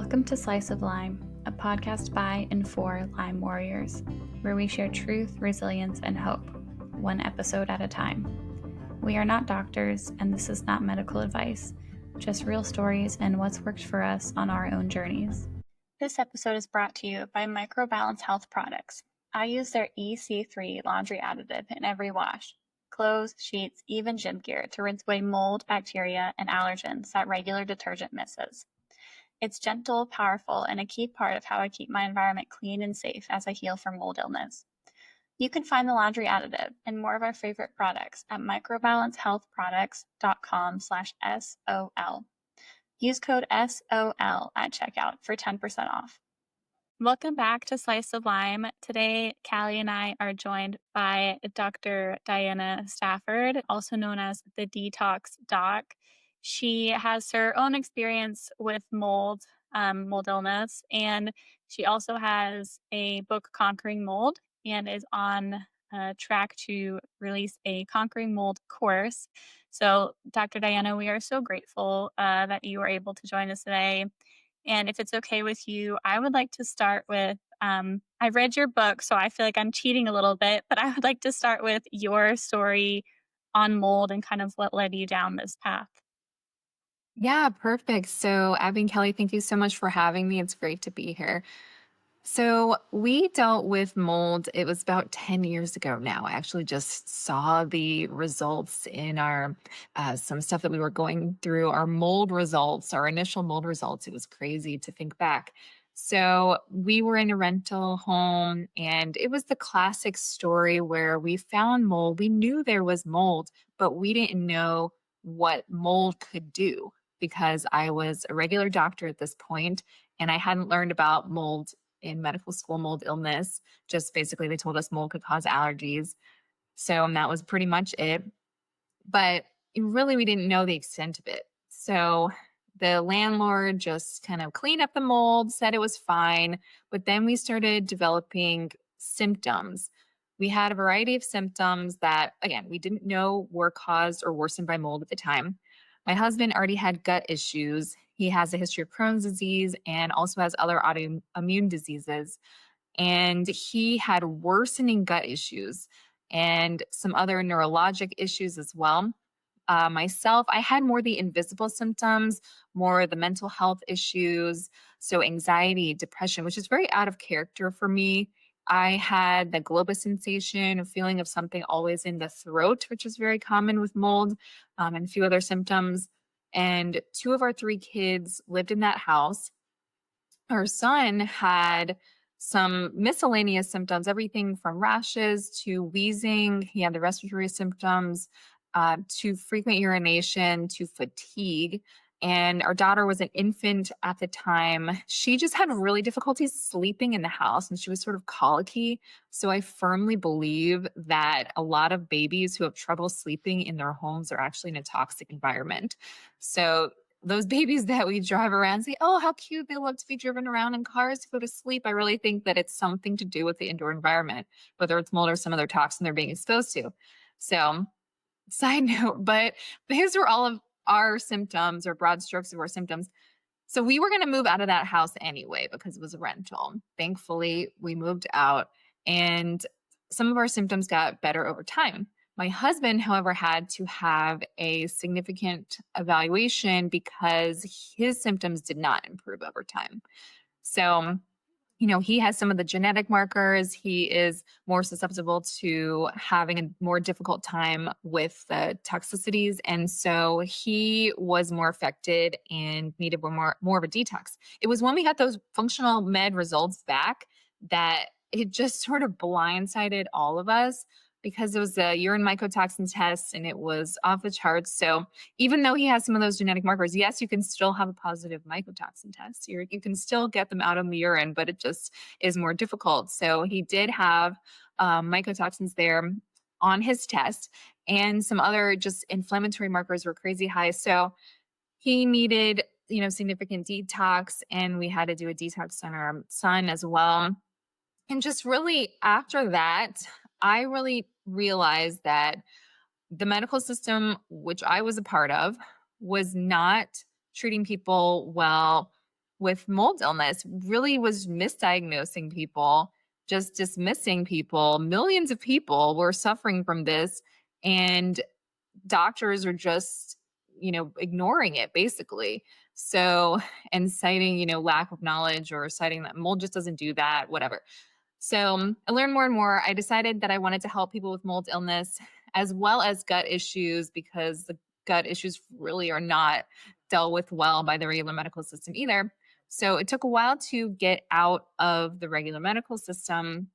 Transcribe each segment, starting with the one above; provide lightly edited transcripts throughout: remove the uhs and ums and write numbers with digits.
Welcome to Slice of Lime, a podcast by and for Lime Warriors, where we share truth, resilience, and hope, one episode at a time. We are not doctors, and this is not medical advice, just real stories and what's worked for us on our own journeys. This episode is brought to you by Microbalance Health Products. I use their EC3 laundry additive in every wash. Clothes, sheets, even gym gear to rinse away mold, bacteria, and allergens that regular detergent misses. It's gentle, powerful, and a key part of how I keep my environment clean and safe as I heal from mold illness. You can find the laundry additive and more of our favorite products at microbalancehealthproducts.com/SOL. Use code SOL at checkout for 10% off. Welcome back to Slice of Lime. Today, Callie and I are joined by Dr. Diana Stafford, also known as the Detox Doc. She has her own experience with mold illness, and she also has a book, Conquering Mold, and is on track to release a Conquering Mold course. So, Dr. Diana, we are so grateful that you were able to join us today. And if it's okay with you, I would like to start with I read your book, so I feel like I'm cheating a little bit, but I would like to start with your story on mold and kind of what led you down this path. Yeah, perfect. So, Abby and Kelly, thank you so much for having me. It's great to be here. So, we dealt with mold. It was about 10 years ago now. I actually just saw the results in our some stuff that we were going through, our mold results, our initial mold results. It was crazy to think back. So, we were in a rental home, and it was the classic story where we found mold. We knew there was mold, but we didn't know what mold could do because I was a regular doctor at this point and I hadn't learned about mold in medical school, mold illness. Just basically, they told us mold could cause allergies. So that was pretty much it. But really, we didn't know the extent of it. So the landlord just kind of cleaned up the mold, said it was fine. But then we started developing symptoms. We had a variety of symptoms that, again, we didn't know were caused or worsened by mold at the time. My husband already had gut issues. He has a history of Crohn's disease and also has other autoimmune diseases. And he had worsening gut issues and some other neurologic issues as well. Myself, I had more the invisible symptoms, more the mental health issues. So, anxiety, depression, which is very out of character for me. I had the globus sensation, a feeling of something always in the throat, which is very common with mold, and a few other symptoms. And two of our three kids lived in that house. Our son had some miscellaneous symptoms, everything from rashes to wheezing. He had the respiratory symptoms, to frequent urination, to fatigue. And our daughter was an infant at the time. She just had really difficulties sleeping in the house and she was sort of colicky. So I firmly believe that a lot of babies who have trouble sleeping in their homes are actually in a toxic environment. So those babies that we drive around and say, oh, how cute they love to be driven around in cars to go to sleep. I really think that it's something to do with the indoor environment, whether it's mold or some other toxin they're being exposed to. So, side note, but these were all of our symptoms or broad strokes of our symptoms. So we were going to move out of that house anyway because it was a rental. Thankfully, we moved out and some of our symptoms got better over time. My husband, however, had to have a significant evaluation because his symptoms did not improve over time. So, he has some of the genetic markers. He is more susceptible to having a more difficult time with the toxicities. And so he was more affected and needed more of a detox. It was when we got those functional med results back that it just sort of blindsided all of us because it was a urine mycotoxin test and it was off the charts. So even though he has some of those genetic markers, yes, you can still have a positive mycotoxin test. You can still get them out of the urine, but it just is more difficult. So he did have mycotoxins there on his test, and some other just inflammatory markers were crazy high. So he needed, significant detox, and we had to do a detox on our son as well. And just really after that, I really realized that the medical system, which I was a part of, was not treating people well. with mold illness really was misdiagnosing people, just dismissing people. Millions of people were suffering from this, and doctors are just, ignoring it basically. So, and citing, lack of knowledge or citing that mold just doesn't do that, whatever. So I learned more and more. I decided that I wanted to help people with mold illness as well as gut issues because the gut issues really are not dealt with well by the regular medical system either. So it took a while to get out of the regular medical system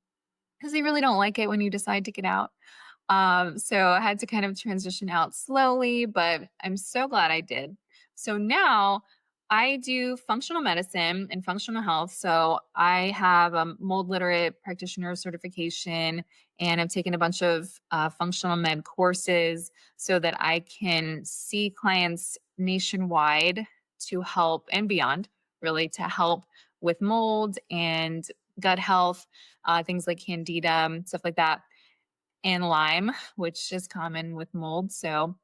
because they really don't like it when you decide to get out. So I had to kind of transition out slowly, but I'm so glad I did. So now I do functional medicine and functional health. So I have a mold literate practitioner certification, and I've taken a bunch of functional med courses so that I can see clients nationwide to help and beyond, really, to help with mold and gut health, things like candida, stuff like that, and Lyme, which is common with mold. So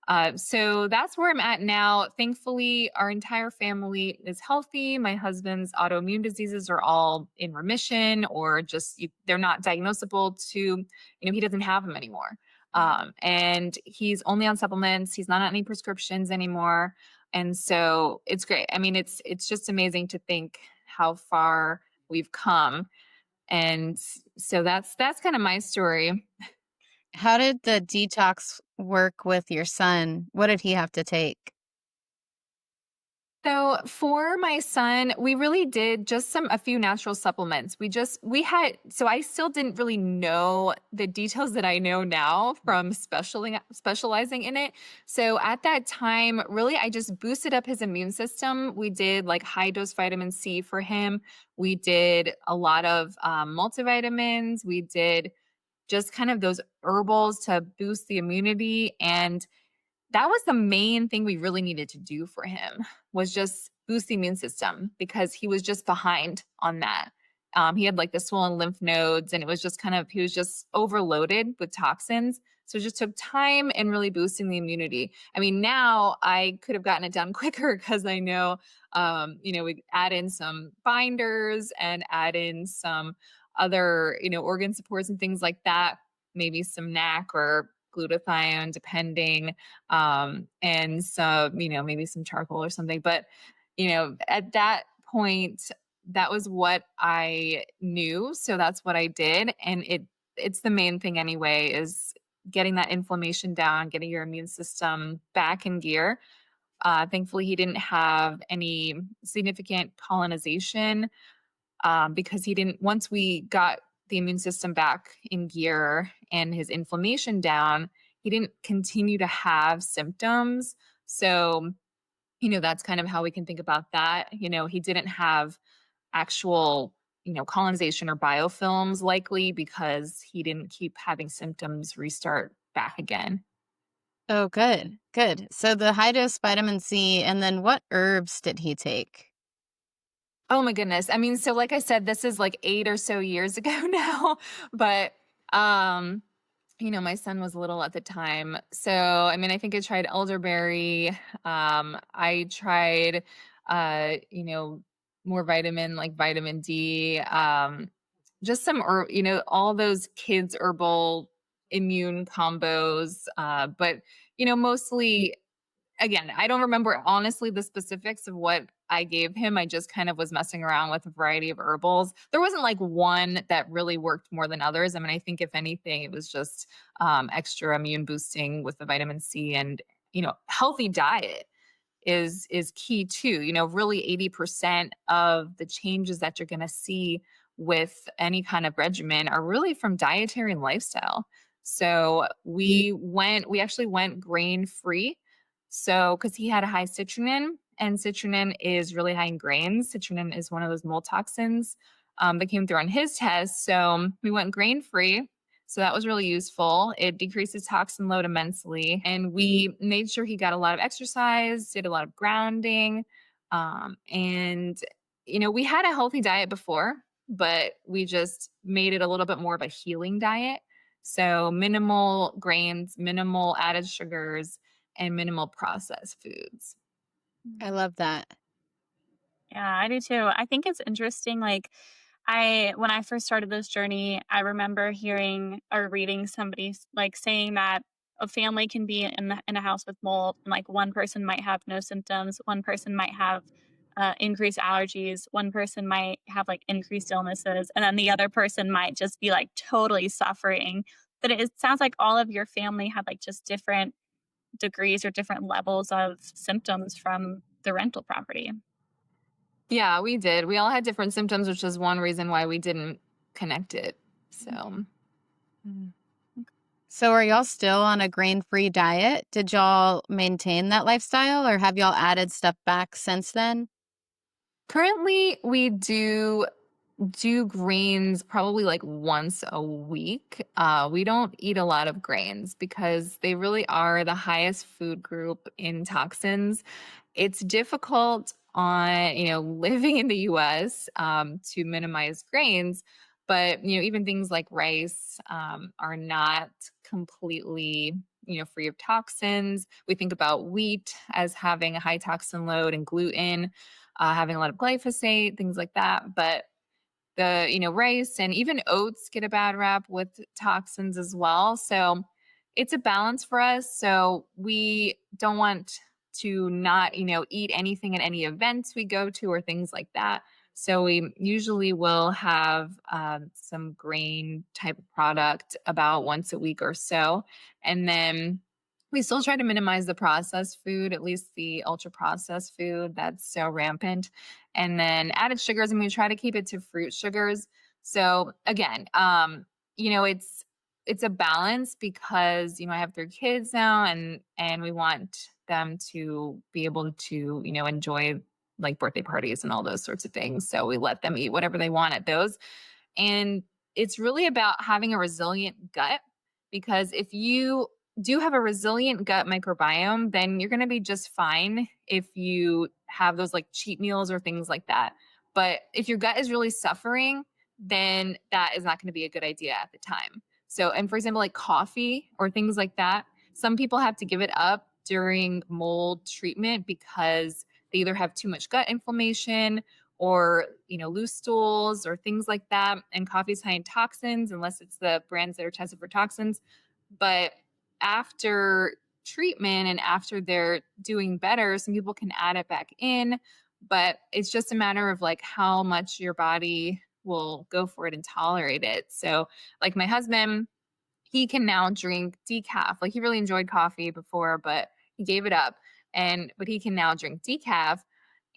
that's where I'm at now. Thankfully, our entire family is healthy. My husband's autoimmune diseases are all in remission, or just they're not diagnosable to, he doesn't have them anymore. And he's only on supplements. He's not on any prescriptions anymore. And so it's great. I mean, it's just amazing to think how far we've come. And so that's kind of my story. How did the detox work with your son? What did he have to take? So for my son, we really did just a few natural supplements. So I still didn't really know the details that I know now from specializing in it. So at that time, really, I just boosted up his immune system. We did like high dose vitamin C for him. We did a lot of multivitamins. We did just kind of those herbals to boost the immunity, and that was the main thing we really needed to do for him, was just boost the immune system because he was just behind on that. He had like the swollen lymph nodes, and it was just he was just overloaded with toxins. So it just took time and really boosting the immunity. I mean, now I could have gotten it done quicker because I know, we add in some binders and add in some other, organ supports and things like that, maybe some NAC or glutathione, depending, and so, maybe some charcoal or something. But, at that point, that was what I knew. So that's what I did. And it's the main thing anyway, is getting that inflammation down, getting your immune system back in gear. Thankfully, he didn't have any significant colonization, because he didn't, once we got the immune system back in gear and his inflammation down, he didn't continue to have symptoms. So, that's kind of how we can think about that. He didn't have actual, colonization or biofilms likely because he didn't keep having symptoms restart back again. Oh, good, good. So the high dose vitamin C, and then what herbs did he take? Oh my goodness. I mean, so like I said, this is like 8 or so years ago now, but um my son was little at the time. So, I mean, I think I tried elderberry. I tried more vitamin, like vitamin D, just some all those kids herbal immune combos, but mostly, again, I don't remember honestly the specifics of what I gave him. I just kind of was messing around with a variety of herbals. There wasn't like one that really worked more than others. I mean, I think if anything, it was just extra immune boosting with the vitamin C, and healthy diet is key too. Really 80% of the changes that you're going to see with any kind of regimen are really from dietary and lifestyle. So we actually went grain free. So, because he had a high citrulline, and citrulline is really high in grains. Citrulline is one of those mold toxins that came through on his test. So we went grain free. So that was really useful. It decreases toxin load immensely. And we made sure he got a lot of exercise, did a lot of grounding. And, we had a healthy diet before, but we just made it a little bit more of a healing diet. So minimal grains, minimal added sugars, and minimal processed foods. I love that. Yeah, I do too. I think it's interesting. Like, when I first started this journey, I remember hearing or reading somebody like saying that a family can be in a house with mold, and like one person might have no symptoms, one person might have increased allergies, one person might have like increased illnesses, and then the other person might just be like totally suffering. But it sounds like all of your family had like just different degrees or different levels of symptoms from the rental property. Yeah, we did. We all had different symptoms, which is one reason why we didn't connect it. So, Mm. So are y'all still on a grain-free diet? Did y'all maintain that lifestyle or have y'all added stuff back since then? currently we do grains probably like once a week. We don't eat a lot of grains because they really are the highest food group in toxins. It's difficult on, living in the US to minimize grains, but, even things like rice are not completely, free of toxins. We think about wheat as having a high toxin load and gluten, having a lot of glyphosate, things like that. But the rice and even oats get a bad rap with toxins as well, so it's a balance for us. So we don't want to not eat anything at any events we go to or things like that. So we usually will have some grain type of product about once a week or so, and then we still try to minimize the processed food, at least the ultra processed food that's so rampant. And then added sugars, and we try to keep it to fruit sugars. So again, it's a balance because I have 3 kids now, and we want them to be able to enjoy like birthday parties and all those sorts of things. So we let them eat whatever they want at those. And it's really about having a resilient gut, because if you do have a resilient gut microbiome, then you're going to be just fine if you have those like cheat meals or things like that. But if your gut is really suffering, then that is not going to be a good idea at the time. So, and for example, like coffee or things like that, some people have to give it up during mold treatment because they either have too much gut inflammation or loose stools or things like that. And coffee's high in toxins unless it's the brands that are tested for toxins. But after treatment and after they're doing better, some people can add it back in, but it's just a matter of like how much your body will go for it and tolerate it. So like my husband, he can now drink decaf. Like he really enjoyed coffee before, but he gave it up. But he can now drink decaf.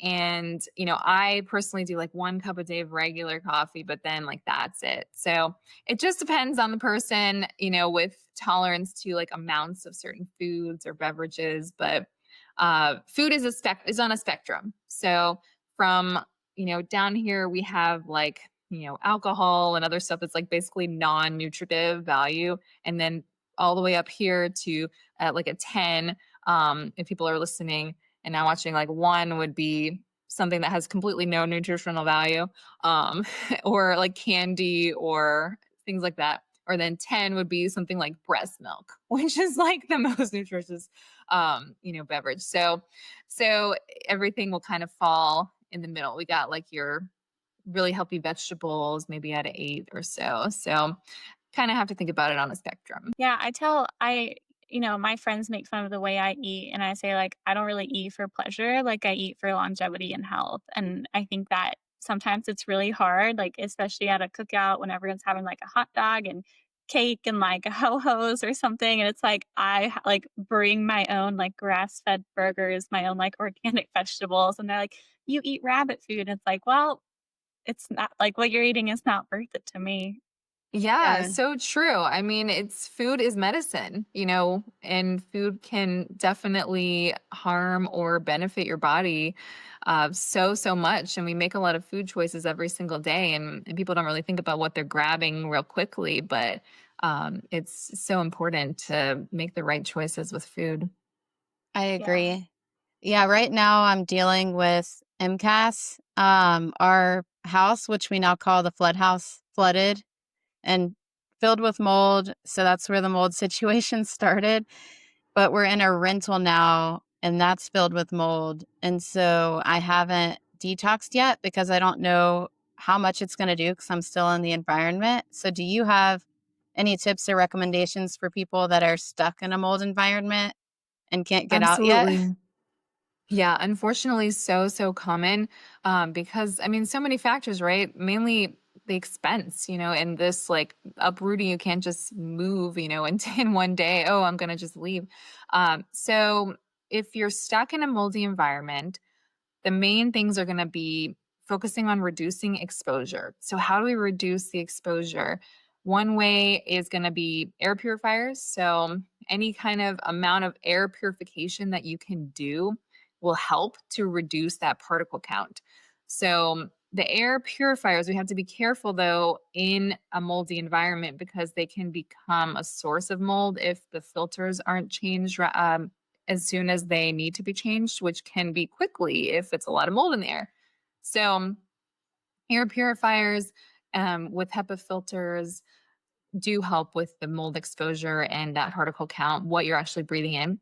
And, I personally do like 1 cup a day of regular coffee, but then like that's it. So it just depends on the person, with tolerance to like amounts of certain foods or beverages. But food is on a spectrum. So from, down here we have like, alcohol and other stuff that's like basically non-nutritive value, and then all the way up here to like a 10, if people are listening and now watching, like 1 would be something that has completely no nutritional value, um, or like candy or things like that. Or then 10 would be something like breast milk, which is like the most nutritious, beverage. So everything will kind of fall in the middle. We got like your really healthy vegetables, maybe at a 8 or so. So kind of have to think about it on a spectrum. Yeah, my friends make fun of the way I eat, and I say, like, I don't really eat for pleasure, like, I eat for longevity and health, and I think that sometimes it's really hard, like, especially at a cookout when everyone's having, like, a hot dog and cake and, like, ho-hos or something, and it's like, like, bring my own, like, grass-fed burgers, my own, like, organic vegetables, and they're like, "You eat rabbit food," and it's like, well, it's not like, what you're eating is not worth it to me. Yeah, Yeah. so true. I mean, it's food is medicine, and food can definitely harm or benefit your body so much. And we make a lot of food choices every single day, and people don't really think about what they're grabbing real quickly, but it's so important to make the right choices with food. I Yeah. agree. Yeah, right now I'm dealing with MCAS. Our house, which we now call the flood house, flooded and filled with mold. So that's where the mold situation started. But we're in a rental now, and that's filled with mold. And so I haven't detoxed yet because I don't know how much it's going to do because I'm still in the environment. So, do you have any tips or recommendations for people that are stuck in a mold environment and can't get out yet? Absolutely. Yeah, unfortunately, so common because I mean, so many factors, right? Mainly the expense, and this like uprooting, you can't just move, in one day. Oh, I'm going to just leave. So if you're stuck in a moldy environment, the main things are going to be focusing on reducing exposure. So, how do we reduce the exposure? One way is going to be air purifiers. So, any kind of amount of air purification that you can do will help to reduce that particle count. So, the air purifiers, we have to be careful though in a moldy environment because they can become a source of mold if the filters aren't changed as soon as they need to be changed, which can be quickly if it's a lot of mold in the air. So, air purifiers with HEPA filters do help with the mold exposure and that particle count, what you're actually breathing in.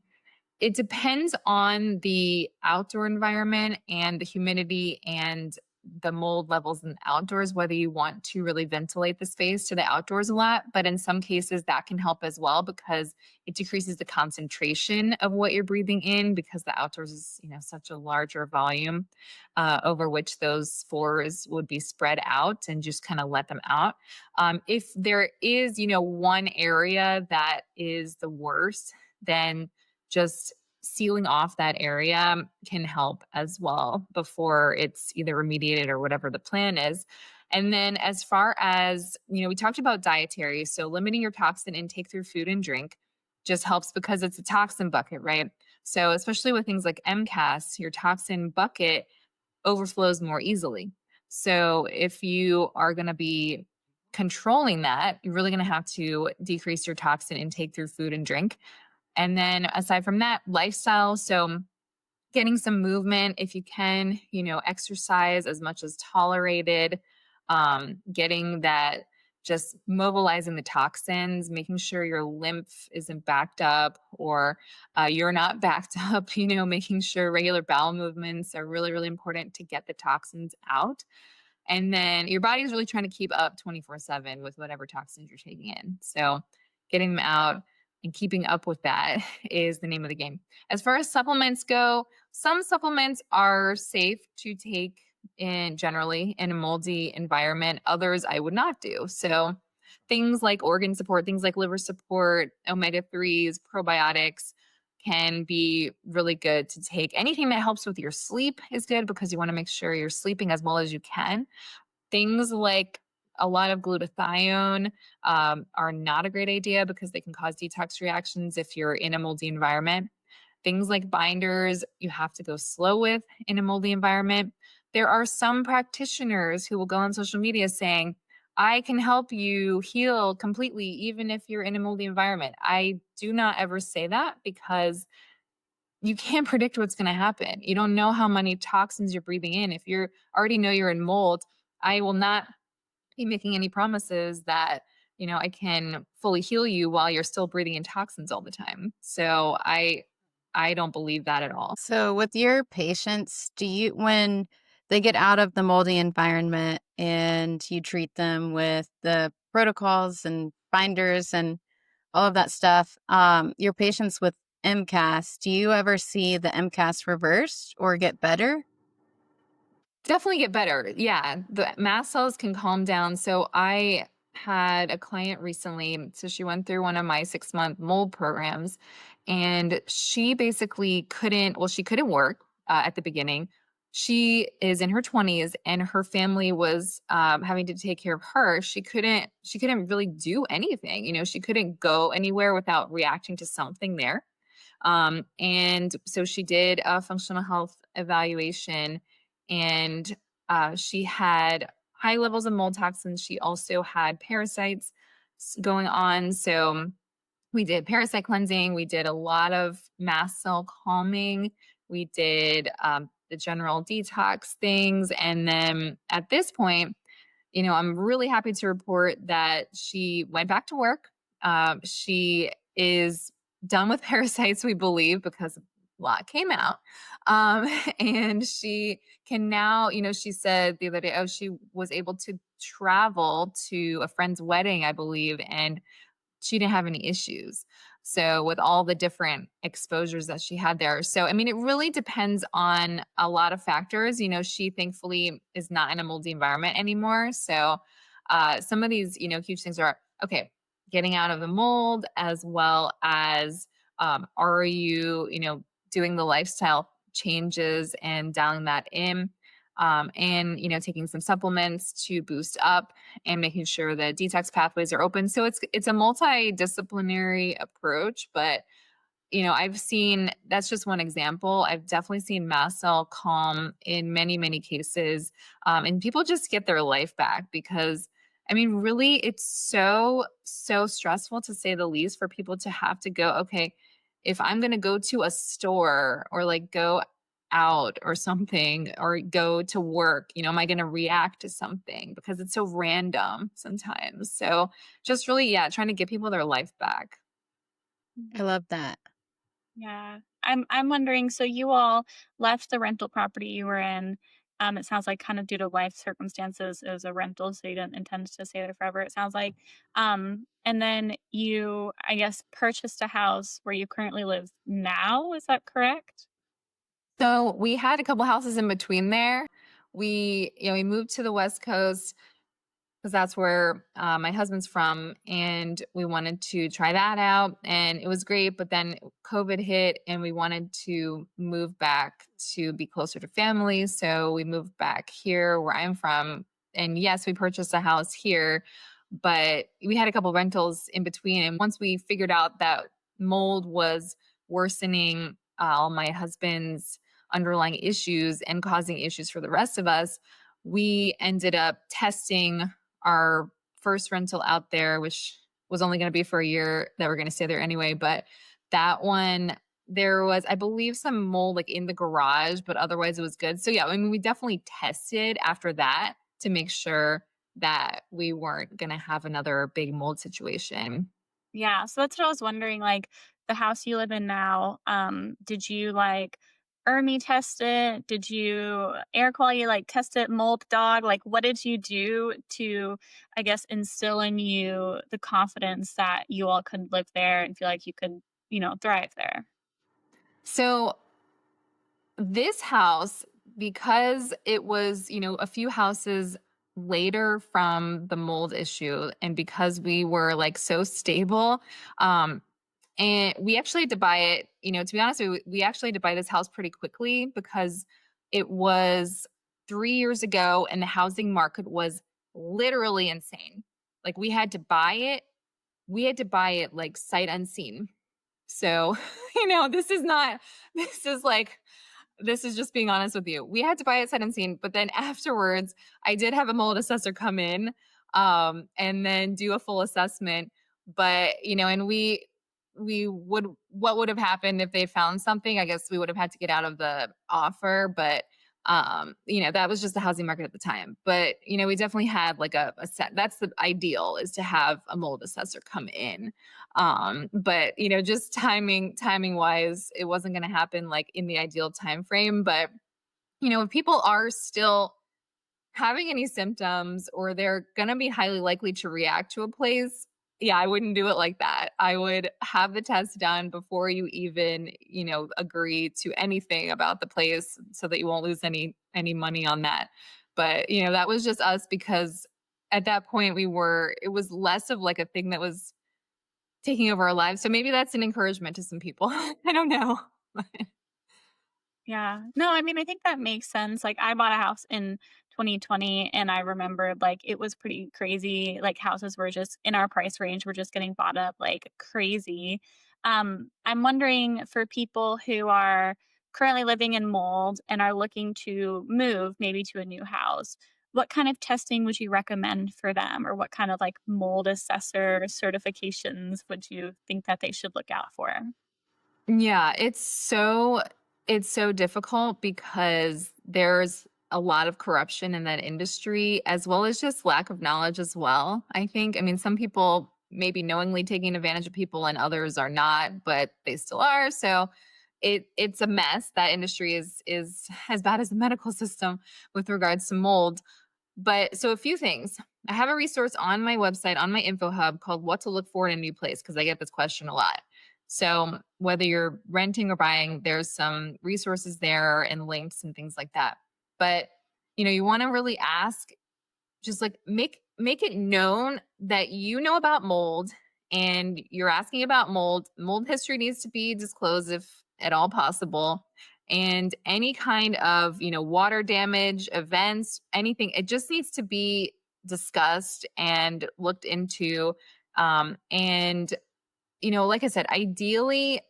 It depends on the outdoor environment and the humidity and the mold levels in the outdoors, whether you want to really ventilate the space to the outdoors a lot. But in some cases, that can help as well because it decreases the concentration of what you're breathing in because the outdoors is, such a larger volume over which those spores would be spread out and just kind of let them out. If there is, one area that is the worst, then just sealing off that area can help as well before it's either remediated or whatever the plan is. And then as far as, we talked about dietary, so limiting your toxin intake through food and drink just helps because it's a toxin bucket, right? So especially with things like MCAS, your toxin bucket overflows more easily. So if you are going to be controlling that, you're really going to have to decrease your toxin intake through food and drink. And then aside from that, lifestyle. So getting some movement if you can, exercise as much as tolerated, getting that, just mobilizing the toxins, making sure your lymph isn't backed up or you're not backed up, making sure regular bowel movements are really, really important to get the toxins out. And then your body's really trying to keep up 24/7 with whatever toxins you're taking in. So getting them out and keeping up with that is the name of the game. As far as supplements go, some supplements are safe to take in generally in a moldy environment. Others I would not do. So things like organ support, things like liver support, omega-3s, probiotics can be really good to take. Anything that helps with your sleep is good because you want to make sure you're sleeping as well as you can. Things like a lot of glutathione are not a great idea because they can cause detox reactions if you're in a moldy environment. Things like binders, you have to go slow with in a moldy environment. There are some practitioners who will go on social media saying, I can help you heal completely, even if you're in a moldy environment. I do not ever say that because you can't predict what's going to happen. You don't know how many toxins you're breathing in. If you already know you're in mold, I will not be making any promises that, I can fully heal you while you're still breathing in toxins all the time. So I don't believe that at all. So, with your patients, when they get out of the moldy environment and you treat them with the protocols and binders and all of that stuff, your patients with MCAS, do you ever see the MCAS reversed or get better? Definitely get better. Yeah, the mast cells can calm down. So I had a client recently, so she went through one of my 6-month mold programs and she basically she couldn't work at the beginning. She is in her 20s and her family was having to take care of her. She couldn't really do anything. She couldn't go anywhere without reacting to something there. And so she did a functional health evaluation and she had high levels of mold toxins. She also had parasites going on. So we did parasite cleansing. We did a lot of mast cell calming. We did the general detox things. And then at this point, I'm really happy to report that she went back to work. She is done with parasites, we believe, because lot came out. And she can now, she said the other day, oh, she was able to travel to a friend's wedding, I believe, and she didn't have any issues. So with all the different exposures that she had there. So I mean, it really depends on a lot of factors. She thankfully is not in a moldy environment anymore. So some of these, huge things are okay, getting out of the mold, as well as are you, doing the lifestyle changes and dialing that in. And taking some supplements to boost up and making sure that detox pathways are open. So it's a multidisciplinary approach, but I've seen, that's just one example. I've definitely seen mast cell calm in many, many cases. And people just get their life back because I mean, really, it's so, so stressful to say the least for people to have to go, okay, if I'm going to go to a store or like go out or something or go to work, am I going to react to something because it's so random sometimes. So just really, yeah, trying to get people their life back. I love that. Yeah. I'm wondering, so you all left the rental property you were in, it sounds like kind of due to life circumstances, it was a rental, so you didn't intend to stay there forever, it sounds like. And then you, I guess, purchased a house where you currently live now, is that correct? So we had a couple houses in between there. We moved to the West Coast because that's where my husband's from, and we wanted to try that out, and it was great. But then COVID hit, and we wanted to move back to be closer to family, so we moved back here where I'm from. And yes, we purchased a house here, but we had a couple rentals in between. And once we figured out that mold was worsening all my husband's underlying issues and causing issues for the rest of us, we ended up testing our first rental out there, which was only going to be for a year that we're going to stay there anyway. But that one, there was, I believe, some mold like in the garage, but otherwise it was good. So yeah, I mean, we definitely tested after that to make sure that we weren't going to have another big mold situation. Yeah, so that's what I was wondering, like, the house you live in now, did you, like, ERMI test it? Did you air quality, like, test it, mold dog? Like, what did you do to, I guess, instill in you the confidence that you all could live there and feel like you could, thrive there? So this house, because it was, a few houses later from the mold issue, and because we were like so stable, and we actually had to buy it, to be honest, we actually had to buy this house pretty quickly because it was 3 years ago and the housing market was literally insane. Like we had to buy it like sight unseen. So, this is not, this is like, this is just being honest with you. We had to buy it sight unseen, but then afterwards, I did have a mold assessor come in, and then do a full assessment. But and we would, what would have happened if they found something? I guess we would have had to get out of the offer, but that was just the housing market at the time. But we definitely had like a set. That's the ideal, is to have a mold assessor come in. But just timing wise, it wasn't going to happen like in the ideal time frame. But if people are still having any symptoms or they're going to be highly likely to react to a place, yeah, I wouldn't do it like that. I would have the test done before you even, agree to anything about the place so that you won't lose any money on that. But, that was just us because at that point it was less of like a thing that was taking over our lives. So maybe that's an encouragement to some people. I don't know. Yeah. No, I mean, I think that makes sense. Like, I bought a house in 2020 and I remembered like it was pretty crazy. Like, houses were just in our price range, were just getting bought up like crazy. I'm wondering, for people who are currently living in mold and are looking to move maybe to a new house, what kind of testing would you recommend for them? Or what kind of like mold assessor certifications would you think that they should look out for? Yeah, it's so difficult because there's a lot of corruption in that industry, as well as just lack of knowledge as well. I think, I mean, some people may be knowingly taking advantage of people and others are not, but they still are. So it's a mess. That industry is as bad as the medical system with regards to mold. But so a few things. I have a resource on my website, on my info hub called What to Look For in a New Place, because I get this question a lot. So whether you're renting or buying, there's some resources there and links and things like that. But you want to really ask, just like make it known that you know about mold and you're asking about mold. Mold history needs to be disclosed if at all possible. And any kind of, water damage, events, anything, it just needs to be discussed and looked into. And, like I said, ideally,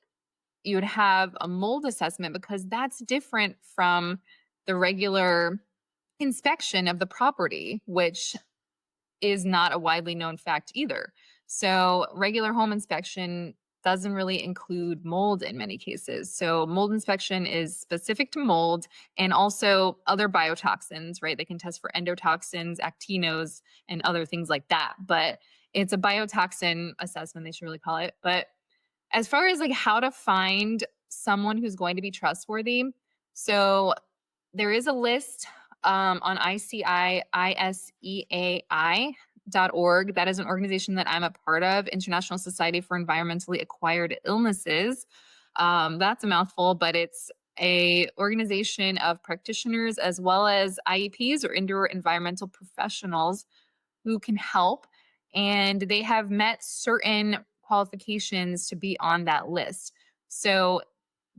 you would have a mold assessment because that's different from the regular inspection of the property, which is not a widely known fact either. So, regular home inspection doesn't really include mold in many cases. So, mold inspection is specific to mold and also other biotoxins, right? They can test for endotoxins, actinos, and other things like that. But it's a biotoxin assessment, they should really call it. But as far as like how to find someone who's going to be trustworthy, so there is a list on ICISEAI.org. That is an organization that I'm a part of, International Society for Environmentally Acquired Illnesses. That's a mouthful, but it's a organization of practitioners as well as IEPs or indoor environmental professionals who can help. And they have met certain qualifications to be on that list. So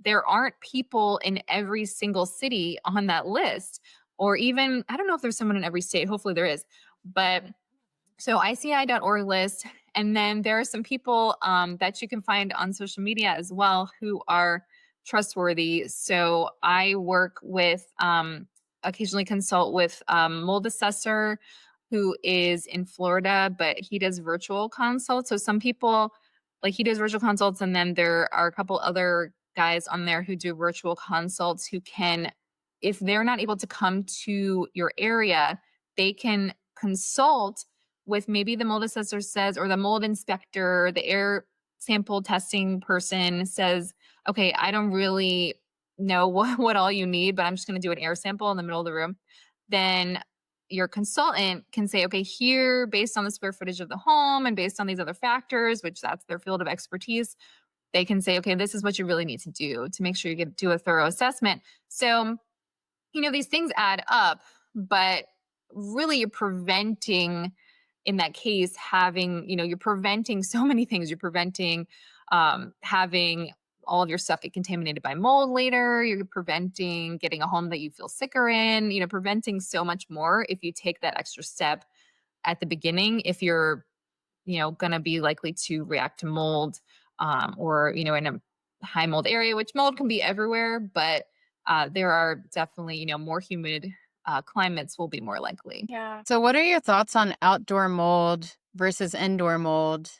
there aren't people in every single city on that list, or even, I don't know if there's someone in every state. Hopefully there is. But so ICI.org list. And then there are some people that you can find on social media as well who are trustworthy. So I work with, occasionally consult with mold assessor who is in Florida, but he does virtual consults. So some people, like he does virtual consults, and then there are a couple other guys on there who do virtual consults who can, if they're not able to come to your area, they can consult with maybe the mold assessor says, or the mold inspector, the air sample testing person says, okay, I don't really know what all you need, but I'm just going to do an air sample in the middle of the room. Then your consultant can say, okay, here, based on the square footage of the home and based on these other factors, which that's their field of expertise, they can say, okay, this is what you really need to do to make sure you do a thorough assessment. So, these things add up, but really you're preventing, in that case, having, you're preventing so many things. You're preventing having all of your stuff get contaminated by mold later. You're preventing getting a home that you feel sicker in, preventing so much more if you take that extra step at the beginning, if you're, going to be likely to react to mold or, in a high mold area, which mold can be everywhere, but there are definitely, more humid climates will be more likely. Yeah. So, what are your thoughts on outdoor mold versus indoor mold?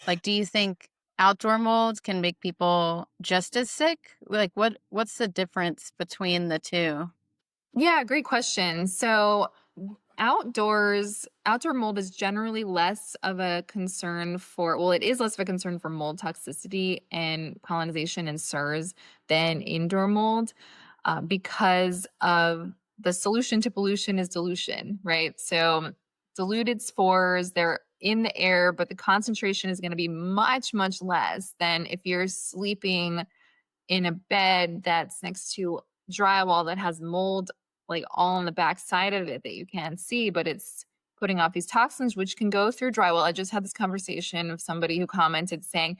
Like, do you think outdoor mold can make people just as sick? Like, what's the difference between the two? Yeah, great question. So outdoor mold is generally less of a concern for, well, it is less of a concern for mold toxicity and colonization and SIRS than indoor mold because of the solution to pollution is dilution, right? So diluted spores, they're in the air, but the concentration is going to be much, much less than if you're sleeping in a bed that's next to drywall that has mold like all on the back side of it that you can't see, but it's putting off these toxins which can go through drywall. I just had this conversation with somebody who commented saying,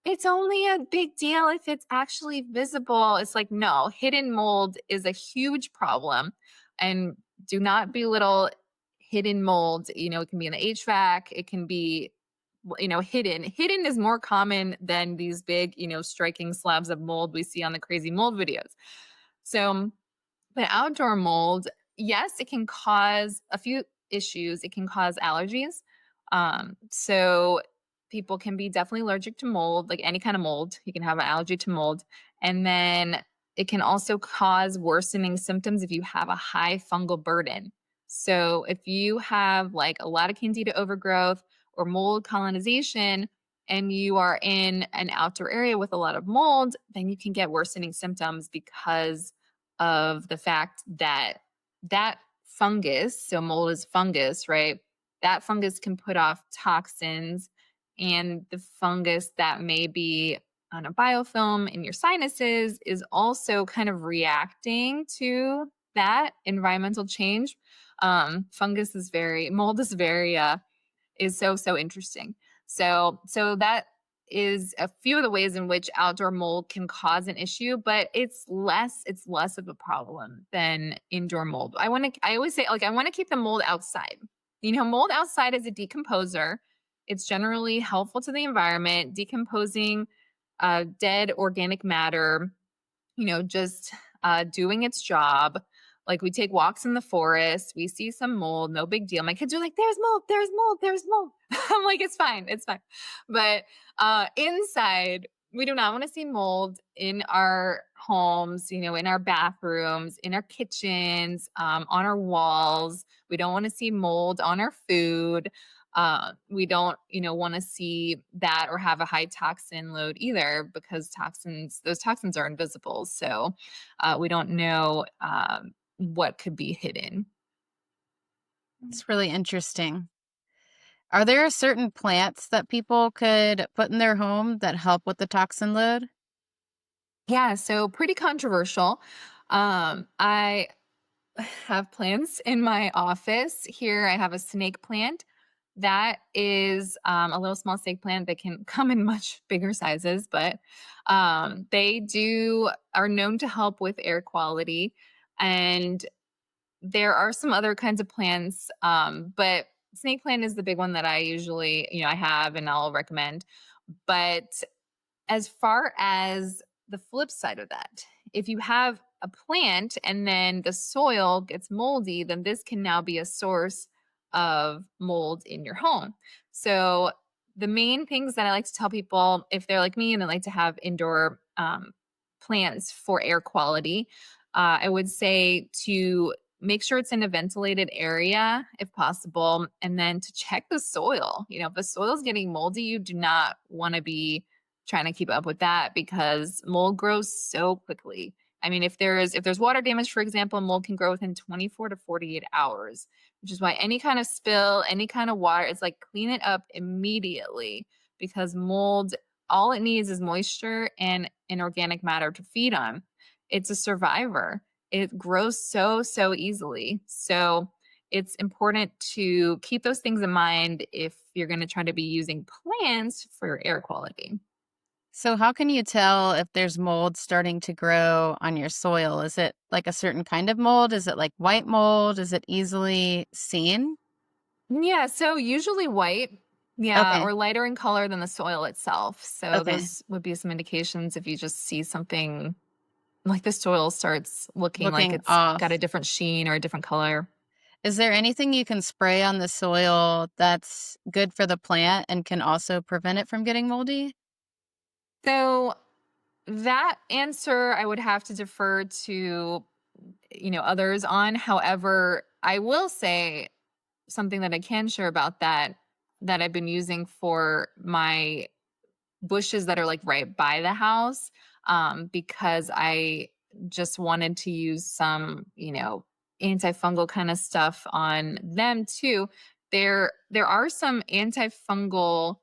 it's only a big deal if it's actually visible. It's like, no, hidden mold is a huge problem. And do not belittle hidden mold. It can be in the HVAC, it can be hidden. Hidden is more common than these big, striking slabs of mold we see on the crazy mold videos. So, but outdoor mold, yes, it can cause a few issues. It can cause allergies. So people can be definitely allergic to mold, like any kind of mold. You can have an allergy to mold. And then it can also cause worsening symptoms if you have a high fungal burden. So if you have like a lot of candida overgrowth or mold colonization, and you are in an outdoor area with a lot of mold, then you can get worsening symptoms because of the fact that that fungus, so mold is fungus, right? That fungus can put off toxins, and the fungus that may be on a biofilm in your sinuses is also kind of reacting to that environmental change. Mold is very is so interesting. So that is a few of the ways in which outdoor mold can cause an issue, but it's less of a problem than indoor mold. I always say, like, I want to keep the mold outside. Mold outside is a decomposer. It's generally helpful to the environment, decomposing dead organic matter, just doing its job. Like, we take walks in the forest, we see some mold, no big deal. My kids are like, there's mold, there's mold, there's mold. I'm like, it's fine, it's fine. But inside, we do not want to see mold in our homes, in our bathrooms, in our kitchens, on our walls. We don't want to see mold on our food. We don't, want to see that or have a high toxin load either, because those toxins are invisible. So we don't know what could be hidden. It's really interesting. Are there certain plants that people could put in their home that help with the toxin load? Yeah, so pretty controversial. I have plants in my office. Here I have a snake plant. That is a little small snake plant that can come in much bigger sizes, but are known to help with air quality. And there are some other kinds of plants, but snake plant is the big one that I usually, I have and I'll recommend. But as far as the flip side of that, if you have a plant and then the soil gets moldy, then this can now be a source of mold in your home. So, the main things that I like to tell people, if they're like me and they like to have indoor plants for air quality, I would say to make sure it's in a ventilated area if possible, and then to check the soil. If the soil is getting moldy, you do not want to be trying to keep up with that, because mold grows so quickly. I mean, if there's water damage, for example, mold can grow within 24 to 48 hours, which is why any kind of spill, any kind of water, it's like clean it up immediately, because mold, all it needs is moisture and organic matter to feed on. It's a survivor. It grows so easily. So it's important to keep those things in mind if you're going to try to be using plants for air quality. So, how can you tell if there's mold starting to grow on your soil? Is it like a certain kind of mold? Is it like white mold? Is it easily seen? Yeah, so usually white. Yeah, Okay. or lighter in color than the soil itself. So Okay. those would be some indications if you just see something like the soil starts looking like Looking it's got a off. different sheen or a different color. Is there anything you can spray on the soil that's good for the plant and can also prevent it from getting moldy? So that answer I would have to defer to, others on. However, I will say something that I can share about that I've been using for my bushes that are like right by the house, because I just wanted to use some, antifungal kind of stuff on them too. There are some antifungal,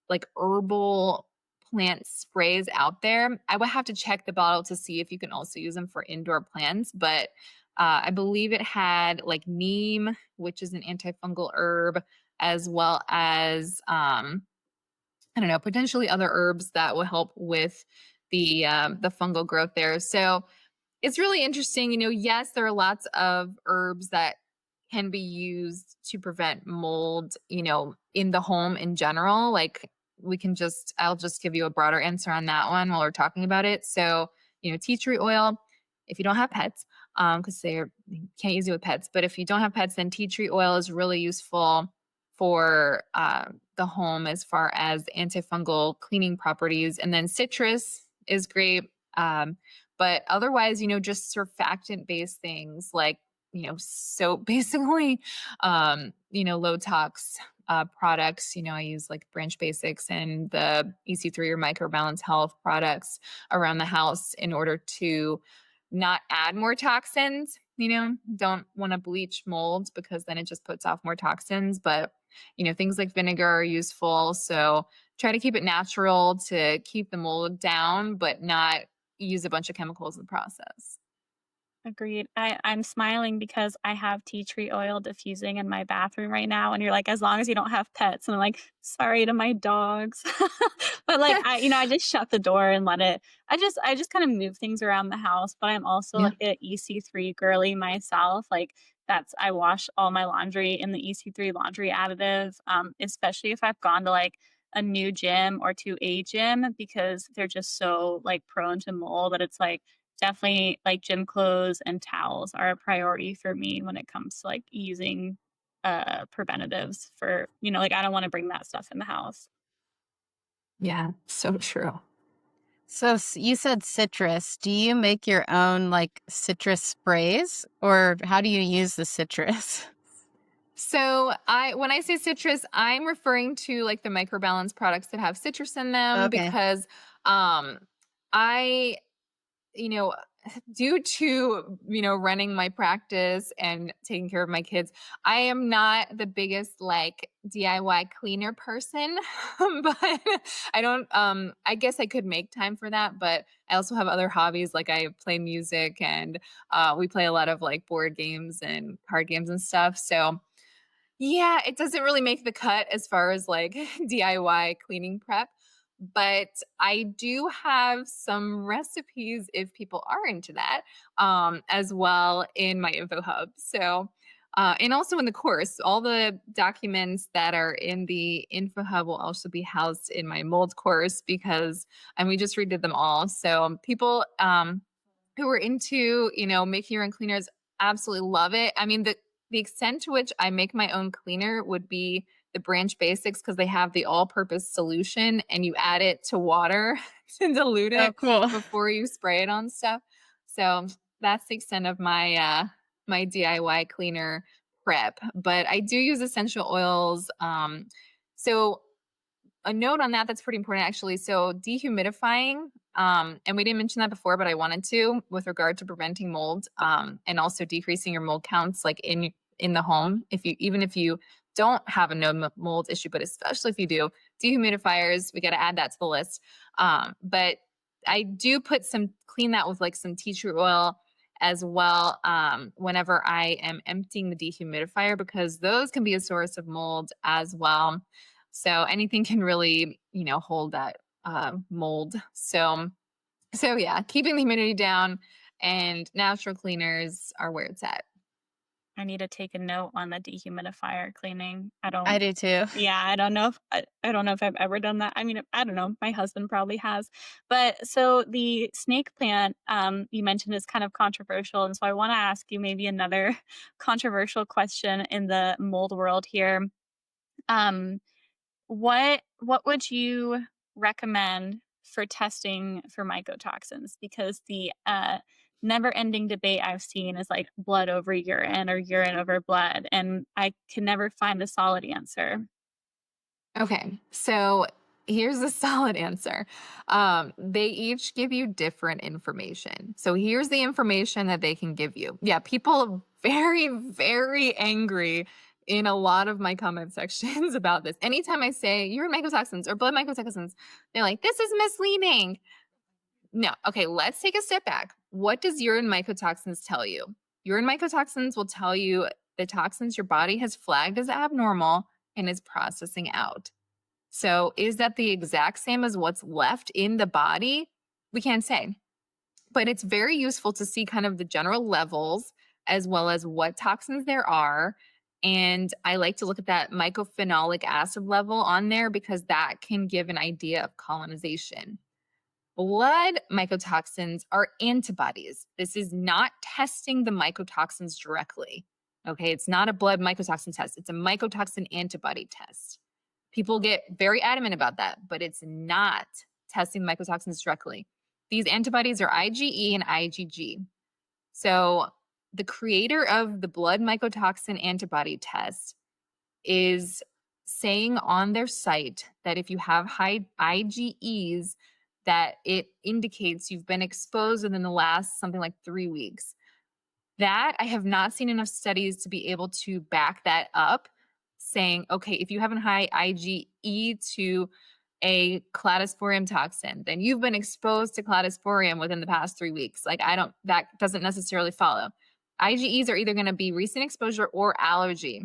like herbal plant sprays out there. I would have to check the bottle to see if you can also use them for indoor plants, but I believe it had like neem, which is an antifungal herb, as well as I don't know, potentially other herbs that will help with the fungal growth there. So it's really interesting. Yes, there are lots of herbs that can be used to prevent mold, in the home in general. Like, I'll just give you a broader answer on that one while we're talking about it. So, tea tree oil, if you don't have pets, because you can't use it with pets, but if you don't have pets, then tea tree oil is really useful for the home as far as antifungal cleaning properties. And then citrus is great. But otherwise, just surfactant based things like, soap, basically, low tox products. I use like Branch Basics and the EC3 or Microbalance Health products around the house in order to not add more toxins. Don't want to bleach molds because then it just puts off more toxins. But, things like vinegar are useful. So try to keep it natural to keep the mold down, but not use a bunch of chemicals in the process. Agreed. I'm smiling because I have tea tree oil diffusing in my bathroom right now, and you're like, "As long as you don't have pets." And I'm like, "Sorry to my dogs." But, like, I just shut the door and let it I just kinda move things around the house, but I'm also, Yeah. like, a EC3 girly myself, like, that's I wash all my laundry in the EC3 laundry additive, especially if I've gone to, like, a new gym or to a gym because they're just so, like, prone to mold that it's, like, definitely, like, gym clothes and towels are a priority for me when it comes to, like, using, preventatives for like, I don't wanna bring that stuff in the house. Yeah, so true. So you said citrus. Do you make your own like citrus sprays or how do you use the citrus? So when I say citrus, I'm referring to like the microbalance products that have citrus in them Okay. because um I you know due to running my practice and taking care of my kids, I am not the biggest like DIY cleaner person. But I guess I could make time for that, but I also have other hobbies like I play music and we play a lot of like board games and card games and stuff. So yeah, it doesn't really make the cut as far as like DIY cleaning prep, but I do have some recipes if people are into that, as well in my info hub. So, and also in the course, all the documents that are in the info hub will also be housed in my mold course because, and we just redid them all. So people, who are into, making your own cleaners absolutely love it. I mean, the extent to which I make my own cleaner would be the Branch Basics because they have the all-purpose solution and you add it to water to dilute Oh, it cool. before you spray it on stuff. So that's the extent of my DIY cleaner prep. But I do use essential oils. So a note on that's pretty important actually. So dehumidifying, and we didn't mention that before, but I wanted to with regard to preventing mold, and also decreasing your mold counts like in the home. Even if you don't have a no mold issue, but especially if you do, dehumidifiers, we got to add that to the list. But I do clean that with like some tea tree oil as well, whenever I am emptying the dehumidifier because those can be a source of mold as well. So anything can really, hold that mold. So yeah, keeping the humidity down and natural cleaners are where it's at. I need to take a note on the dehumidifier cleaning. I do too. Yeah, I don't know if I've ever done that. I mean, I don't know, my husband probably has. But so the snake plant, you mentioned is kind of controversial, and so I wanna ask you maybe another controversial question in the mold world here. Um, what would you recommend for testing for mycotoxins? Because the never-ending debate I've seen is like blood over urine or urine over blood, and I can never find a solid answer. Okay, so here's a solid answer. They each give you different information. So here's the information that they can give you. Yeah, people are very, very angry in a lot of my comment sections about this. Anytime I say urine mycotoxins or blood mycotoxins, they're like, this is misleading. No. Okay, let's take a step back. What does urine mycotoxins tell you? Urine mycotoxins will tell you the toxins your body has flagged as abnormal and is processing out. So, is that the exact same as what's left in the body? We can't say. But it's very useful to see kind of the general levels as well as what toxins there are. And I like to look at that mycophenolic acid level on there because that can give an idea of colonization. Blood mycotoxins are antibodies. This is not testing the mycotoxins directly. Okay, it's not a blood mycotoxin test, it's a mycotoxin antibody test. People get very adamant about that, but it's not testing mycotoxins directly. These antibodies are IgE and IgG. So, the creator of the blood mycotoxin antibody test is saying on their site that if you have high IgEs, that it indicates you've been exposed within the last something like 3 weeks. That I have not seen enough studies to be able to back that up, saying, okay, if you have a high IgE to a cladosporium toxin, then you've been exposed to cladosporium within the past 3 weeks. Like, that doesn't necessarily follow. IgEs are either going to be recent exposure or allergy.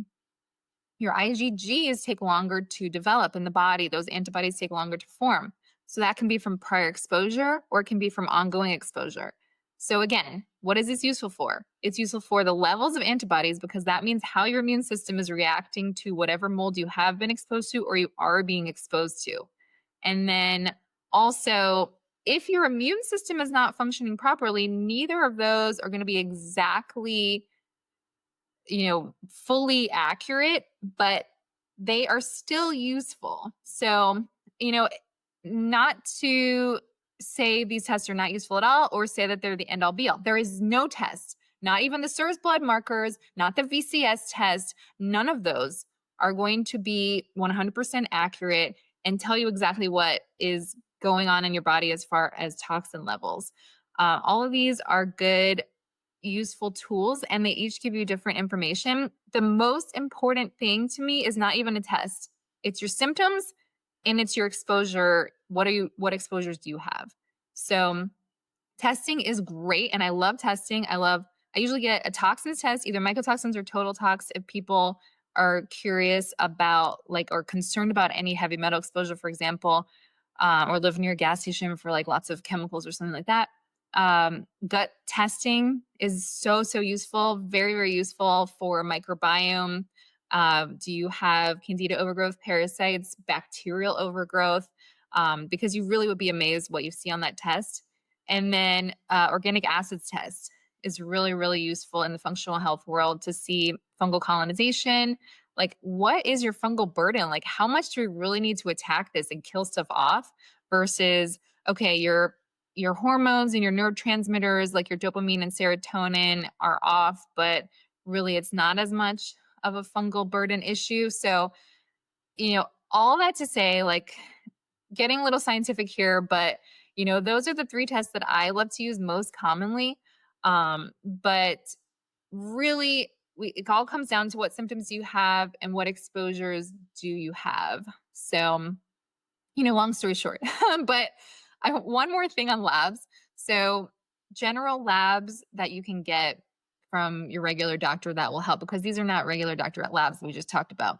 Your IgGs take longer to develop in the body. Those antibodies take longer to form. So that can be from prior exposure or it can be from ongoing exposure. So again, what is this useful for? It's useful for the levels of antibodies because that means how your immune system is reacting to whatever mold you have been exposed to or you are being exposed to. And then also, if your immune system is not functioning properly, neither of those are going to be exactly fully accurate, but they are still useful. So, not to say these tests are not useful at all or say that they're the end all be all. There is no test, not even the SIRS blood markers, not the VCS test. None of those are going to be 100% accurate and tell you exactly what is going on in your body as far as toxin levels. All of these are good useful tools and they each give you different information. The most important thing to me is not even a test. It's your symptoms and it's your exposure. What exposures do you have? So testing is great and I love testing. I usually get a toxins test, either mycotoxins or total tox if people are curious about or concerned about any heavy metal exposure, for example, or live near a gas station for lots of chemicals or something like that. Gut testing is so useful, very, very useful for microbiome. Do you have candida overgrowth, parasites, bacterial overgrowth? Because you really would be amazed what you see on that test. And then organic acids test is really, really useful in the functional health world to see fungal colonization. Like, what is your fungal burden? Like, how much do we really need to attack this and kill stuff off versus, okay, your hormones and your neurotransmitters like your dopamine and serotonin are off, but really it's not as much of a fungal burden issue. So, all that to say, getting a little scientific here, but those are the 3 tests that I love to use most commonly. But really, it all comes down to what symptoms you have and what exposures do you have. So, long story short, but one more thing on labs. So general labs that you can get from your regular doctor that will help because these are not regular doctor labs we just talked about.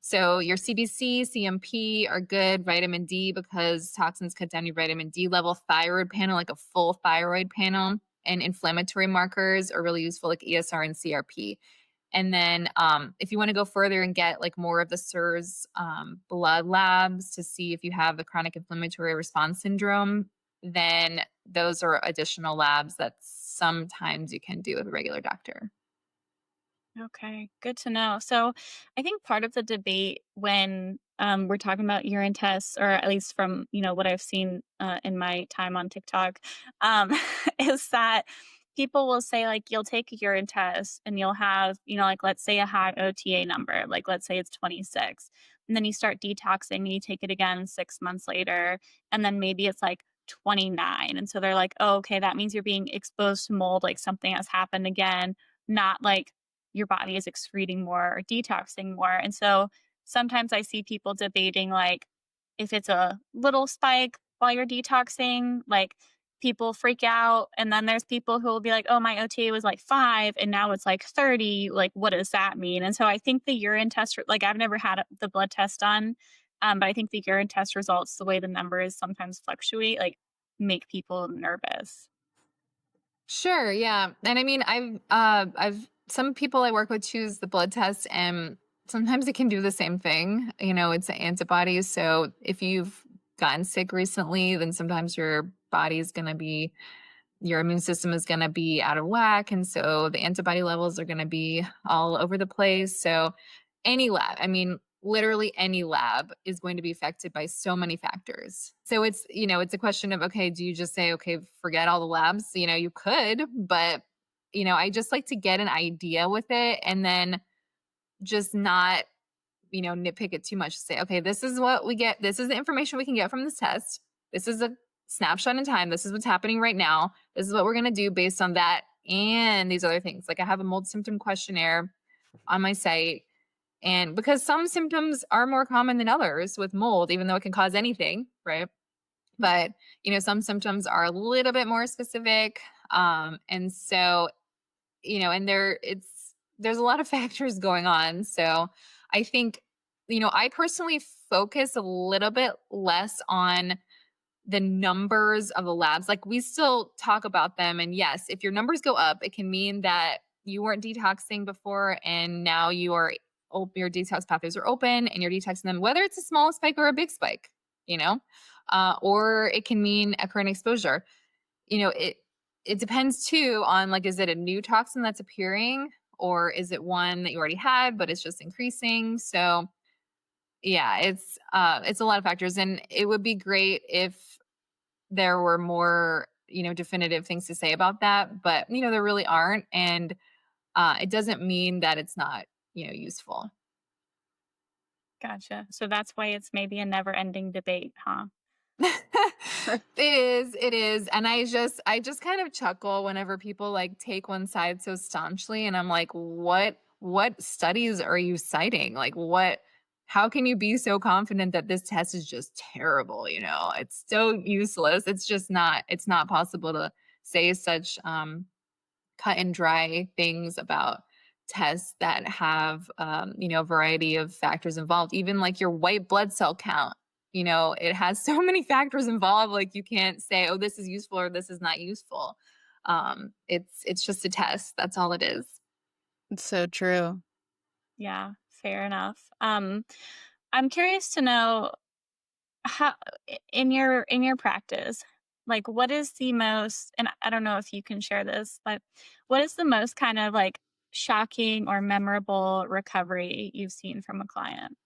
So your CBC, CMP are good. Vitamin D because toxins cut down your vitamin D level. Thyroid panel, like a full thyroid panel, and inflammatory markers are really useful, like ESR and CRP. And then if you want to go further and get more of the SIRS blood labs to see if you have the chronic inflammatory response syndrome, then those are additional labs that sometimes you can do with a regular doctor. Okay, good to know. So, I think part of the debate when we're talking about urine tests, or at least from what I've seen in my time on TikTok, um, is that people will say you'll take a urine test and you'll have let's say a high OTA number, like let's say it's 26, and then you start detoxing and you take it again 6 months later, and then maybe it's 29, and so they're like, oh, okay, that means you're being exposed to mold, like something has happened again, not your body is excreting more or detoxing more. And so sometimes I see people debating if it's a little spike while you're detoxing, people freak out. And then there's people who will be like, oh, my OTA was 5 and now it's 30. What does that mean? And so I think the urine test, I've never had the blood test done, but I think the urine test results, the way the numbers sometimes fluctuate, make people nervous. Sure, yeah. And I mean, I've some people I work with choose the blood test and sometimes it can do the same thing. It's antibodies. So if you've gotten sick recently, then sometimes your immune system is going to be out of whack. And so the antibody levels are going to be all over the place. So any lab, I mean, literally any lab is going to be affected by so many factors. So it's a question of, okay, do you just say, okay, forget all the labs? You could, but I just like to get an idea with it and then just not nitpick it too much. Say, okay, this is what we get. This is the information we can get from this test. This is a snapshot in time. This is what's happening right now. This is what we're going to do based on that and these other things. Like I have a mold symptom questionnaire on my site. And because some symptoms are more common than others with mold, even though it can cause anything, right? But, some symptoms are a little bit more specific. And so, and there's a lot of factors going on. So I think, I personally focus a little bit less on the numbers of the labs. Like we still talk about them. And yes, if your numbers go up, it can mean that you weren't detoxing before and now your detox pathways are open and you're detoxing them, whether it's a small spike or a big spike, or it can mean a current exposure. It depends too on like, is it a new toxin that's appearing or is it one that you already had, but it's just increasing? So yeah, it's a lot of factors, and it would be great if there were more, definitive things to say about that, but there really aren't. And it doesn't mean that it's not, useful. Gotcha. So that's why it's maybe a never ending debate, huh? It is. And I just kind of chuckle whenever people like take one side so staunchly. And I'm like, what studies are you citing? Like how can you be so confident that this test is just terrible? It's so useless. It's not possible to say such cut and dry things about tests that have a variety of factors involved. Even like your white blood cell count, it has so many factors involved. Like you can't say, oh, this is useful or this is not useful. It's just a test. That's all it is. It's so true. Yeah, fair enough. I'm curious to know how in your practice, like what is the most, and I don't know if you can share this, but what is the most kind of like shocking or memorable recovery you've seen from a client?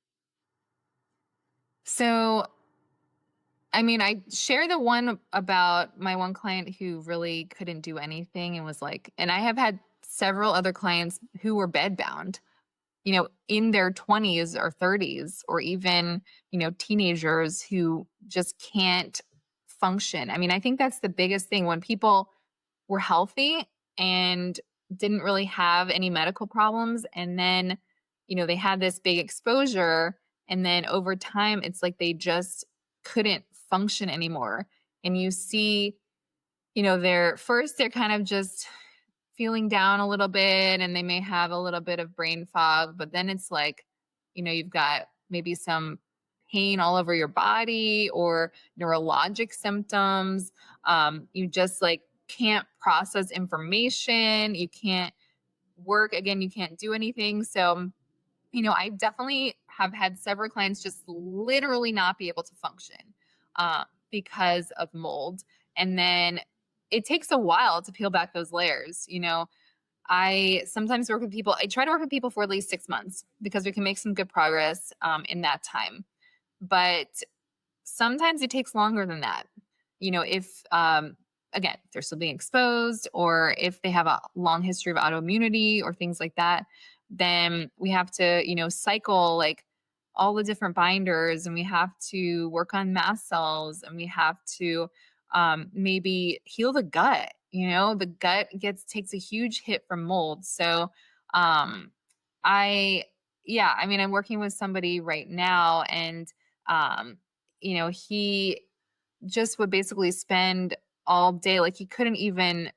So, I mean, I share the one about my one client who really couldn't do anything and was like, and I have had several other clients who were bedbound, in their 20s or 30s, or even, teenagers who just can't function. I mean, I think that's the biggest thing when people were healthy and didn't really have any medical problems. And then, they had this big exposure. And then over time, it's like they just couldn't function anymore. And you see, they're kind of just feeling down a little bit and they may have a little bit of brain fog, but then it's like, you've got maybe some pain all over your body or neurologic symptoms. You just like can't process information. You can't work. Again, you can't do anything. So, I definitely have had several clients just literally not be able to function because of mold. And then it takes a while to peel back those layers. I sometimes work with people. I try to work with people for at least 6 months because we can make some good progress in that time. But sometimes it takes longer than that. If, again, they're still being exposed or if they have a long history of autoimmunity or things like that, then we have to, cycle like all the different binders and we have to work on mast cells and we have to maybe heal the gut. The gut takes a huge hit from mold. So, I, yeah, I mean, I'm working with somebody right now and, um, he just would basically spend all day, like he couldn't even,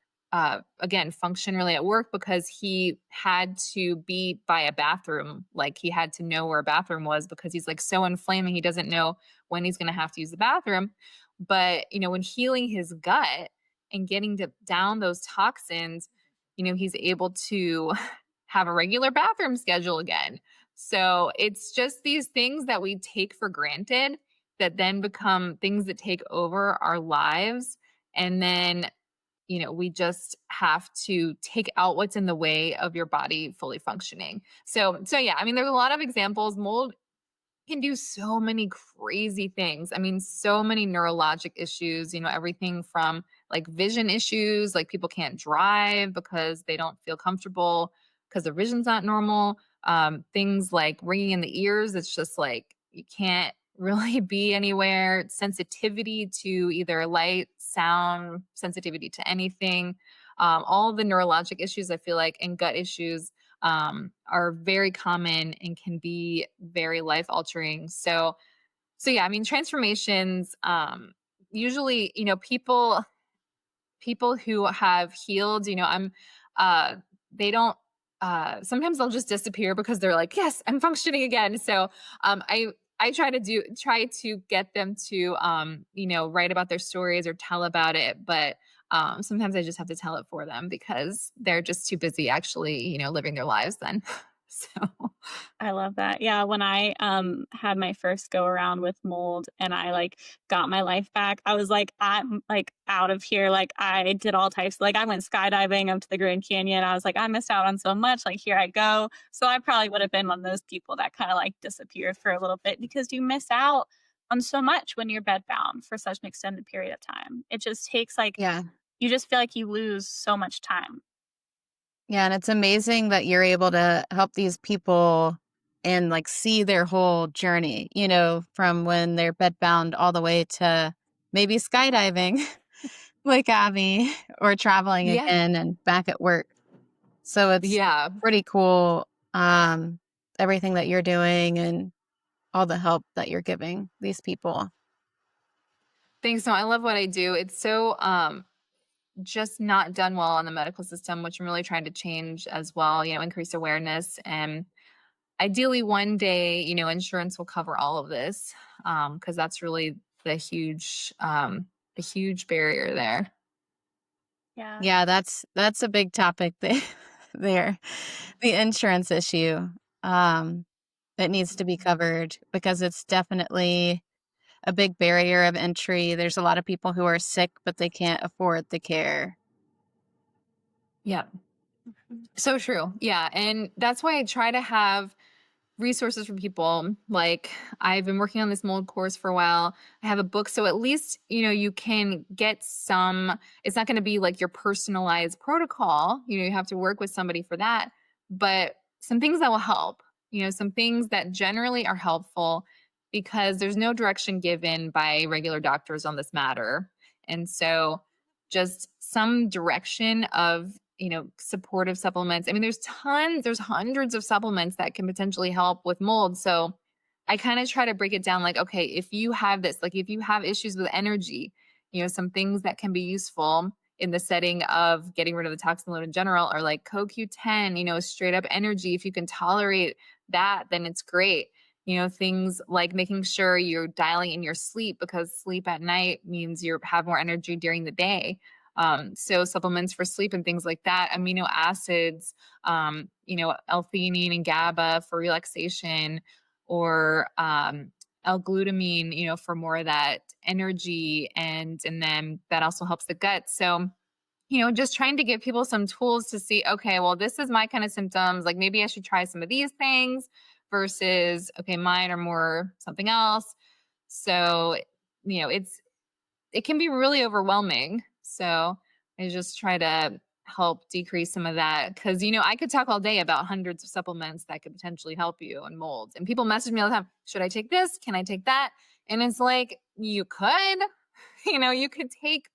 again, function really at work because he had to be by a bathroom. Like he had to know where a bathroom was because he's like so inflamed, he doesn't know when he's going to have to use the bathroom. But, when healing his gut and getting down those toxins, he's able to have a regular bathroom schedule again. So it's just these things that we take for granted that then become things that take over our lives. And then, we just have to take out what's in the way of your body fully functioning. So yeah, I mean, there's a lot of examples. Mold can do so many crazy things. I mean, so many neurologic issues, everything from like vision issues, like people can't drive because they don't feel comfortable because their vision's not normal. Things like ringing in the ears, it's just like you can't really be anywhere. Sensitivity to either light, sound, sensitivity to anything. All the neurologic issues, I feel like, and gut issues are very common and can be very life altering. So yeah, I mean, transformations, usually, people who have healed, uh, they don't, sometimes they'll just disappear because they're like, yes, I'm functioning again. So, I try to get them to, write about their stories or tell about it. But, sometimes I just have to tell it for them because they're just too busy actually, living their lives then. So, I love that. Yeah, when I, had my first go around with mold and I, like, got my life back, I was like, "I'm, like, out of here." Like, I did all types like, I went skydiving up to the Grand Canyon. I was like, "I missed out on so much, like, here I go." So I probably would have been one of those people that kinda, like, disappeared for a little bit because you miss out on so much when you're bedbound for such an extended period of time. It just takes, like, Yeah. you just feel like you lose so much time. Yeah, and it's amazing that you're able to help these people and like see their whole journey, from when they're bedbound all the way to maybe skydiving like Abby or traveling yeah. again and back at work. So it's Yeah. pretty cool, everything that you're doing and all the help that you're giving these people. Thanks. No, I love what I do. It's so just not done well on the medical system, which I'm really trying to change as well, increase awareness. And ideally one day, insurance will cover all of this. Because that's really the huge barrier there. Yeah. Yeah, that's a big topic there. The insurance issue. Um, that needs to be covered because it's definitely a big barrier of entry. There's a lot of people who are sick, but they can't afford the care. Yeah. Mhm. So true. Yeah. And that's why I try to have resources for people. Like I've been working on this mold course for a while. I have a book. So at least, you can get some, it's not going to be like your personalized protocol. You have to work with somebody for that, but some things that will help, some things that generally are helpful because there's no direction given by regular doctors on this matter. And so just some direction of supportive supplements. I mean, there's hundreds of supplements that can potentially help with mold. So I kind of try to break it down like, okay, if you have this, like if you have issues with energy, some things that can be useful in the setting of getting rid of the toxin load in general are like CoQ10, straight up energy. If you can tolerate that, then it's great. Things like making sure you're dialing in your sleep because sleep at night means you have more energy during the day. So supplements for sleep and things like that, amino acids, L-theanine and GABA for relaxation, or L-glutamine, for more of that energy, and then that also helps the gut. So just trying to give people some tools to see, okay, well, this is my kind of symptoms. Like maybe I should try some of these things versus, okay, mine are more something else. So, it can be really overwhelming. So I just try to help decrease some of that because I could talk all day about hundreds of supplements that could potentially help you on molds. And people message me all the time, should I take this? Can I take that? And it's like you could, you could take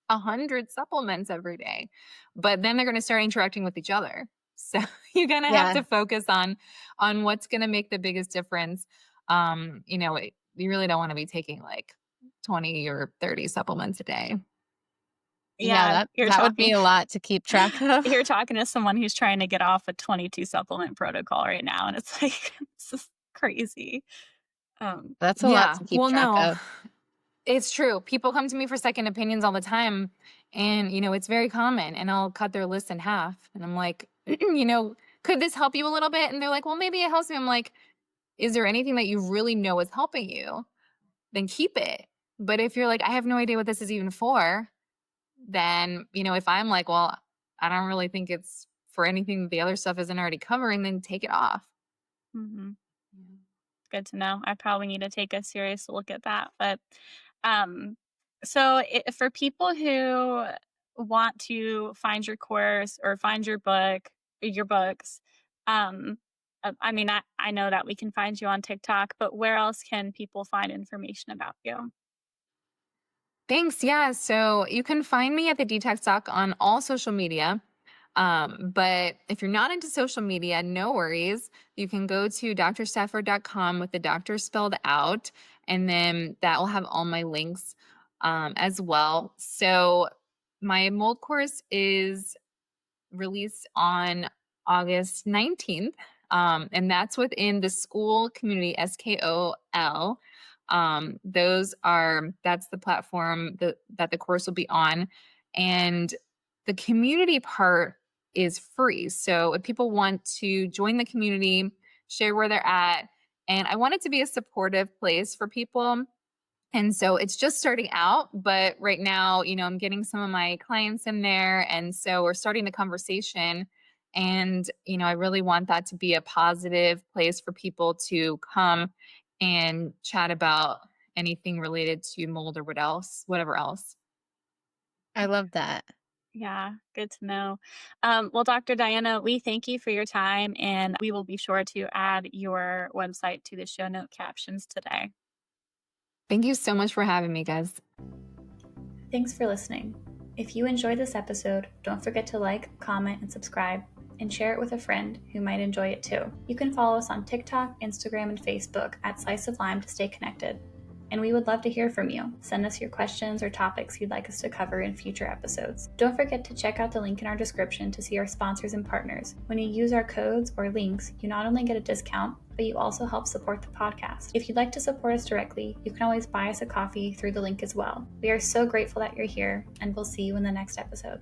100 supplements every day, but then they're going to start interacting with each other. So you're going to have Yeah. to focus on what's going to make the biggest difference. You really don't want to be taking like 20 or 30 supplements a day. Yeah, Yeah, that would be a lot to keep track of. you're talking to someone who's trying to get off a 22 supplement protocol right now, and it's like, it's just crazy. Um, That's a lot Yeah. to keep Well, track no, of. it's true. People come to me for second opinions all the time. And, it's very common. And I'll cut their list in half. And I'm like, could this help you a little bit? And they're like, well, maybe it helps me. I'm like, is there anything that you really know is helping you? Then keep it. But if you're like, I have no idea what this is even for, then, if I'm like, well, I don't really think it's for anything the other stuff isn't already covering, then take it off. mhm. Good to know. I probably need to take a serious look at that. But um, so for people who want to find your course or find your books, um, I mean, I know that we can find you on TikTok, but where else can people find information about you? Thanks. Yeah. So you can find me at the Detox Doc on all social media. But if you're not into social media, no worries. You can go to drstafford.com with the doctor spelled out, and then that will have all my links as well. So my mold course is released on August 19th. And that's within the school community, SKOL. That's the platform that the course will be on. And the community part is free. So if people want to join the community, share where they're at, and I want it to be a supportive place for people. And so it's just starting out, but right now, I'm getting some of my clients in there. And so we're starting the conversation. And, I really want that to be a positive place for people to come and chat about anything related to mold or whatever else. I love that. Yeah, good to know. Well, Dr. Diana, we thank you for your time, and we will be sure to add your website to the show note captions today. Thank you so much for having me, guys. Thanks for listening. If you enjoyed this episode, don't forget to like, comment, and subscribe, and share it with a friend who might enjoy it too. You can follow us on TikTok, Instagram, and Facebook at Slice of Lime to stay connected. And we would love to hear from you. Send us your questions or topics you'd like us to cover in future episodes. Don't forget to check out the link in our description to see our sponsors and partners. When you use our codes or links, you not only get a discount, but you also help support the podcast. If you'd like to support us directly, you can always buy us a coffee through the link as well. We are so grateful that you're here, and we'll see you in the next episode.